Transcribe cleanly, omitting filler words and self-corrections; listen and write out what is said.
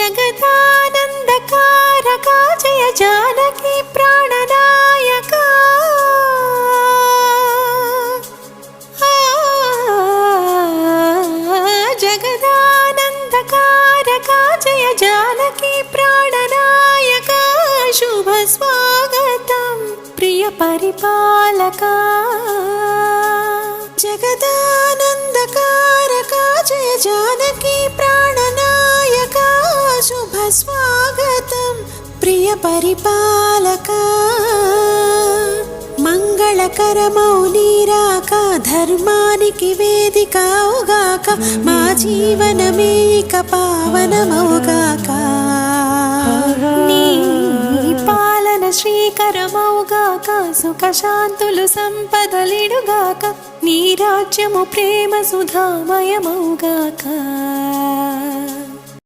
జగదానందకారకా జయ జానకి ప్రాణనాయకా జగదానందకారకా జయ జానకి ప్రాణనాయకా శుభ స్వాగతం ప్రియ పరిపాలకా జగదానందకారకా జయ జానకి ప్రాణనాయకా శుభ స్వాగతం ప్రియ పరిపాలకా మంగళకరమౌ నీరాక ధర్మానికి వేదికవుగాక మా జీవనమే ఇక పావనమౌగాక నీ పాలన శ్రీకరమౌగాక సుఖ శాంతులు సంపదలిడుగాక నీ రాజ్యము ప్రేమ సుధామయమౌగాక